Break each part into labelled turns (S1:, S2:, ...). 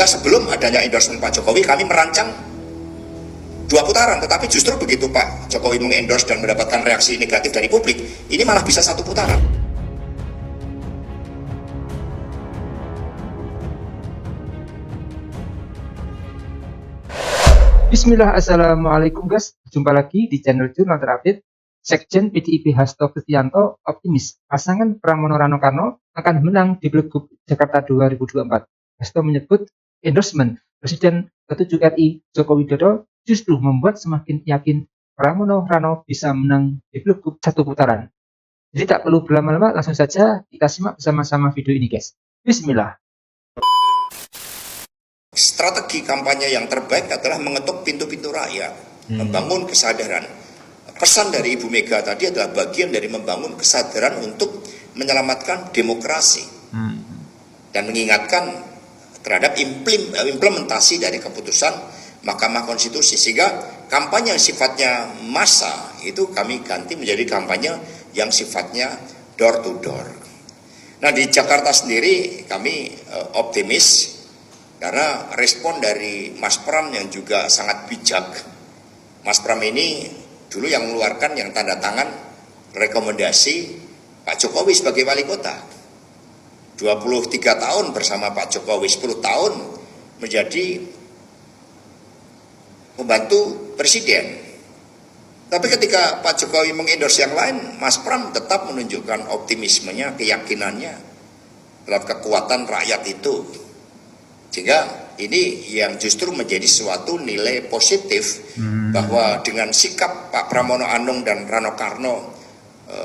S1: Sebelum adanya endorsement Pak Jokowi, kami merancang 2 putaran, tetapi justru begitu Pak Jokowi mengendorse dan mendapatkan reaksi negatif dari publik, ini malah bisa 1 putaran.
S2: Bismillah, assalamualaikum guys. Jumpa lagi di channel Jurnal Terupdate. Sekjen PDIP Hasto Kristianto optimis pasangan Pramono Rano Karno akan menang di Pilgub Jakarta 2024. Hasto menyebut endorsement Presiden ke-7 RI Joko Widodo justru membuat semakin yakin Pramono Rano bisa menang di Pilgub 1 putaran. Jadi tak perlu berlama-lama, langsung saja kita simak bersama-sama video ini guys. Bismillah.
S1: Strategi kampanye yang terbaik adalah mengetuk pintu-pintu rakyat, membangun kesadaran. Pesan dari Ibu Mega tadi adalah bagian dari membangun kesadaran untuk menyelamatkan demokrasi dan mengingatkan terhadap implementasi dari keputusan Mahkamah Konstitusi, sehingga kampanye yang sifatnya massa itu kami ganti menjadi kampanye yang sifatnya door to door. Nah, di Jakarta sendiri kami optimis karena respon dari Mas Pram yang juga sangat bijak. Mas Pram ini dulu yang mengeluarkan yang tanda tangan rekomendasi Pak Jokowi sebagai wali kota. 23 tahun bersama Pak Jokowi, 10 tahun menjadi membantu presiden. Tapi ketika Pak Jokowi mengendorse yang lain, Mas Pram tetap menunjukkan optimismenya, keyakinannya terhadap kekuatan rakyat itu. Sehingga ini yang justru menjadi suatu nilai positif bahwa dengan sikap Pak Pramono Anung dan Rano Karno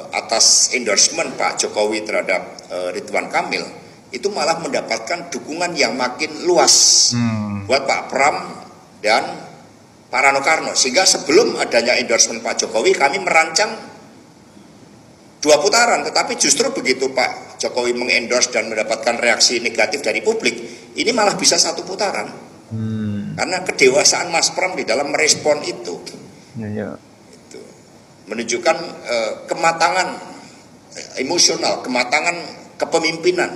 S1: atas endorsement Pak Jokowi terhadap Ridwan Kamil itu malah mendapatkan dukungan yang makin luas buat Pak Pram dan Pak Rano Karno, sehingga sebelum adanya endorsement Pak Jokowi kami merancang 2 putaran, tetapi justru begitu Pak Jokowi mengendorse dan mendapatkan reaksi negatif dari publik, ini malah bisa 1 putaran karena kedewasaan Mas Pram di dalam merespon itu. Itu menunjukkan kematangan emosional, kematangan kepemimpinan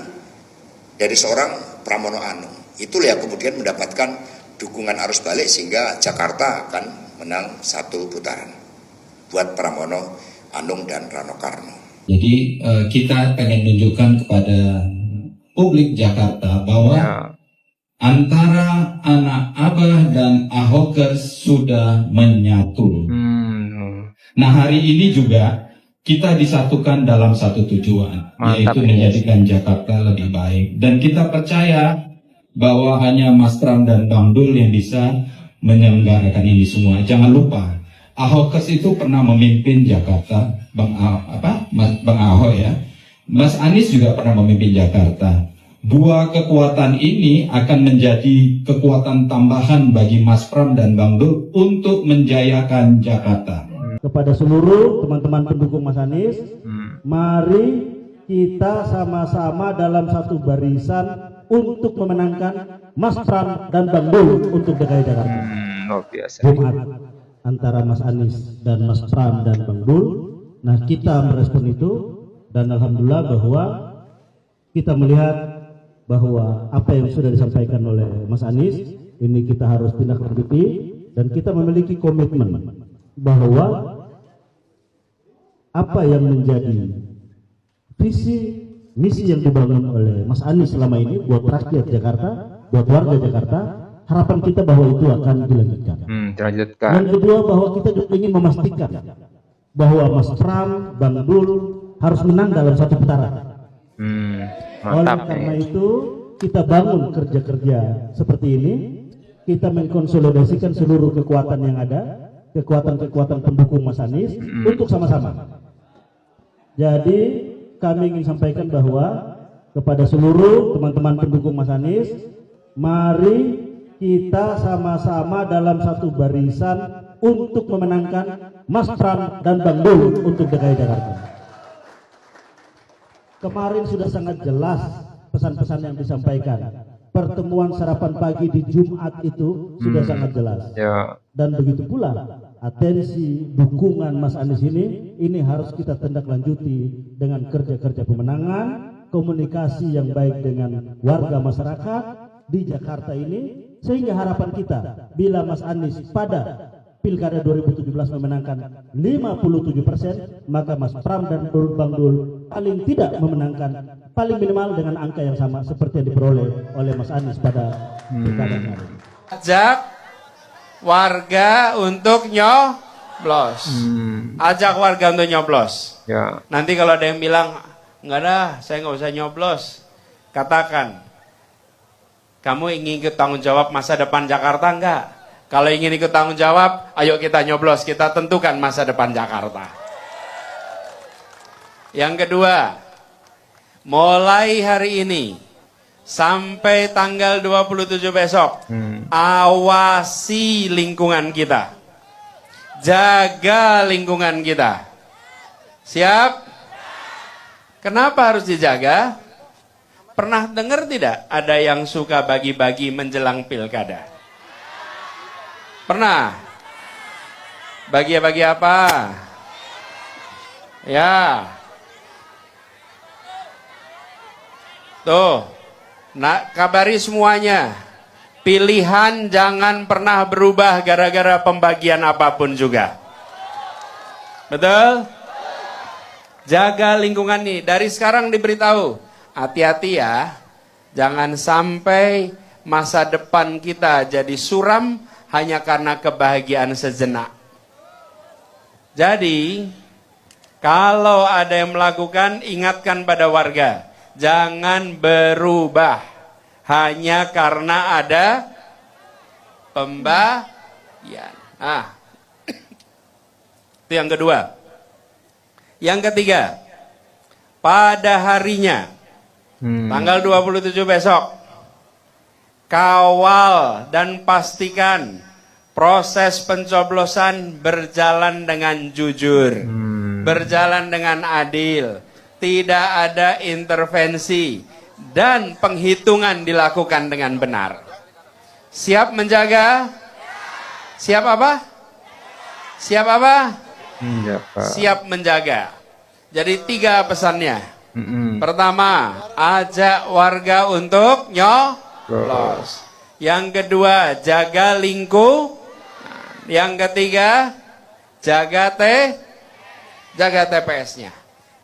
S1: dari seorang Pramono Anung. Itulah yang kemudian mendapatkan dukungan arus balik sehingga Jakarta akan menang 1 putaran buat Pramono Anung dan Rano Karno.
S3: Jadi kita pengen menunjukkan kepada publik Jakarta bahwa antara anak Abah dan Ahokers sudah menyatu. Nah, hari ini juga kita disatukan dalam satu tujuan, yaitu menjadikan Jakarta lebih baik. Dan kita percaya bahwa hanya Mas Pram dan Bang Dul yang bisa menyelenggarakan ini semua. Jangan lupa, Ahokers itu pernah memimpin Jakarta, Bang Ahok ya. Mas Anies juga pernah memimpin Jakarta. 2 kekuatan ini akan menjadi kekuatan tambahan bagi Mas Pram dan Bang Dul untuk menjayakan Jakarta.
S4: Kepada seluruh teman-teman pendukung Mas Anies, mari kita sama-sama dalam satu barisan untuk memenangkan Mas Pram dan Bang Dul untuk DKI Jakarta. Jumat antara Mas Anies dan Mas Pram dan Bang Dul. Nah, kita merespon itu dan alhamdulillah bahwa kita melihat bahwa apa yang sudah disampaikan oleh Mas Anies ini kita harus tindak lanjuti, dan kita memiliki komitmen bahwa apa yang menjadi visi misi yang dibangun oleh Mas Anies selama ini buat rakyat Jakarta, buat warga Jakarta, harapan kita bahwa itu akan dilanjutkan. Yang kedua, bahwa kita juga ingin memastikan bahwa Mas Pram, Bang Dul harus menang dalam 1 putaran. Oleh karena itu kita bangun kerja-kerja seperti ini, kita mengkonsolidasikan seluruh kekuatan yang ada, kekuatan-kekuatan pendukung Mas Anies untuk sama-sama. Jadi kami ingin sampaikan bahwa kepada seluruh teman-teman pendukung Mas Anies, mari kita sama-sama dalam satu barisan untuk memenangkan Mas Pram dan Bang Dul untuk DKI Jakarta. Kemarin sudah sangat jelas pesan-pesan yang disampaikan. Pertemuan sarapan pagi di Jumat itu sudah sangat jelas. Dan begitu pula atensi dukungan Mas Anies ini harus kita tindak lanjuti dengan kerja-kerja pemenangan, komunikasi yang baik dengan warga masyarakat, di Jakarta ini, sehingga harapan kita bila Mas Anies pada Pilkada 2017 memenangkan 57%, maka Mas Pram dan Bang Dul paling tidak memenangkan paling minimal dengan angka yang sama seperti yang diperoleh oleh Mas Anies pada pilkada kemarin.
S5: Ajak warga untuk nyoblos. Ajak warga untuk nyoblos.
S2: Ya.
S5: Nanti kalau ada yang bilang, enggak dah, saya nggak usah nyoblos. Katakan, kamu ingin ikut tanggung jawab masa depan Jakarta enggak? Kalau ingin ikut tanggung jawab, ayo kita nyoblos, kita tentukan masa depan Jakarta. Yang kedua, mulai hari ini sampai tanggal 27 besok, awasi lingkungan kita. Jaga lingkungan kita. Siap? Kenapa harus dijaga? Pernah dengar tidak ada yang suka bagi-bagi menjelang pilkada? Pernah? Bagi-bagi apa? Ya. Tuh. Nah, kabari semuanya. Pilihan jangan pernah berubah gara-gara pembagian apapun juga. Betul? Jaga lingkungan nih. Dari sekarang diberitahu. Hati-hati ya. Jangan sampai masa depan kita jadi suram hanya karena kebahagiaan sejenak. Jadi, kalau ada yang melakukan, ingatkan pada warga. Jangan berubah hanya karena ada pembagian. Itu yang kedua. Yang ketiga, pada harinya, tanggal 27 besok, kawal dan pastikan proses pencoblosan berjalan dengan jujur, berjalan dengan adil, tidak ada intervensi, dan penghitungan dilakukan dengan benar. Siap menjaga? Siap apa? Siap apa? Siap menjaga. Jadi 3 pesannya. Pertama, ajak warga untuk nyoblos. Yang kedua, jaga lingkungan. Yang ketiga, jaga TPS-nya.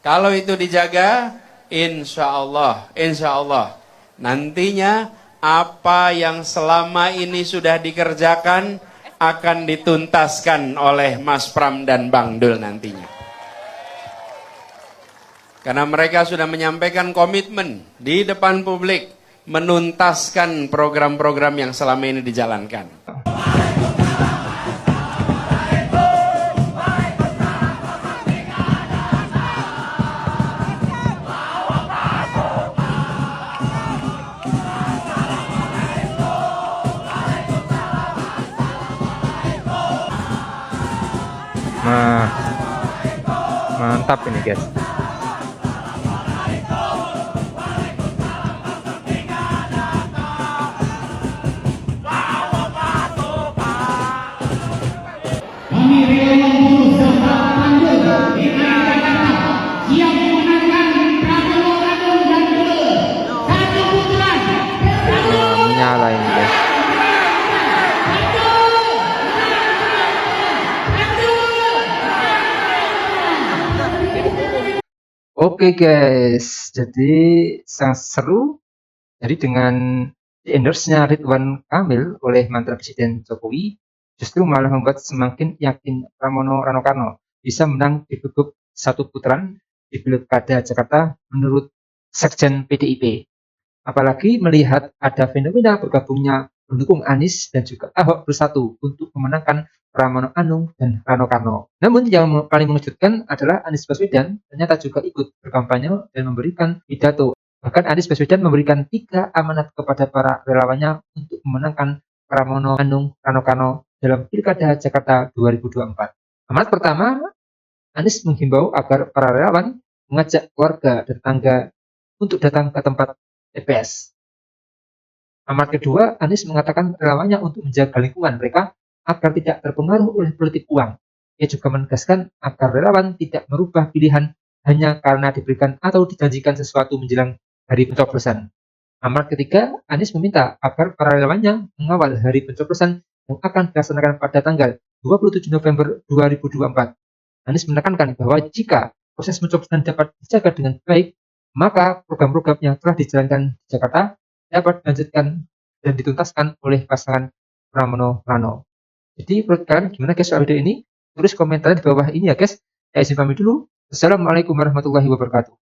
S5: Kalau itu dijaga, insya Allah, nantinya apa yang selama ini sudah dikerjakan akan dituntaskan oleh Mas Pram dan Bang Dul nantinya. Karena mereka sudah menyampaikan komitmen di depan publik menuntaskan program-program yang selama ini dijalankan.
S2: Mantap ini guys. Menyala ini guys. Oke guys, jadi sangat seru. Jadi dengan endorse-nya Ridwan Kamil oleh mantan Presiden Jokowi, justru malah membuat semakin yakin Pramono Rano Karno bisa menang di Pilgub 1 putaran di Pilkada Jakarta menurut Sekjen PDIP. Apalagi melihat ada fenomena bergabungnya pendukung Anies dan juga Ahok bersatu untuk memenangkan Pramono Anung dan Rano Karno. Namun yang paling mengejutkan adalah Anies Baswedan ternyata juga ikut berkampanye dan memberikan pidato. Bahkan Anies Baswedan memberikan 3 amanat kepada para relawannya untuk memenangkan Pramono Anung Rano Karno dalam Pilkada Jakarta 2024. Amanat pertama, Anies menghimbau agar para relawan mengajak keluarga dan tetangga untuk datang ke tempat TPS. Amanat kedua, Anies mengatakan relawannya untuk menjaga lingkungan mereka agar tidak terpengaruh oleh politik uang. Ia juga menegaskan agar relawan tidak merubah pilihan hanya karena diberikan atau dijanjikan sesuatu menjelang hari pencoblosan. Amar ketiga, Anies meminta agar para relawannya mengawal hari pencoblosan yang akan dilaksanakan pada tanggal 27 November 2024. Anies menekankan bahwa jika proses pencoblosan dapat dijaga dengan baik, maka program-program yang telah dijalankan di Jakarta dapat dilanjutkan dan dituntaskan oleh pasangan Pramono Rano. Jadi menurut kalian gimana guys soal video ini? Tulis komentar di bawah ini ya guys. Saya izin pamit dulu. Assalamualaikum warahmatullahi wabarakatuh.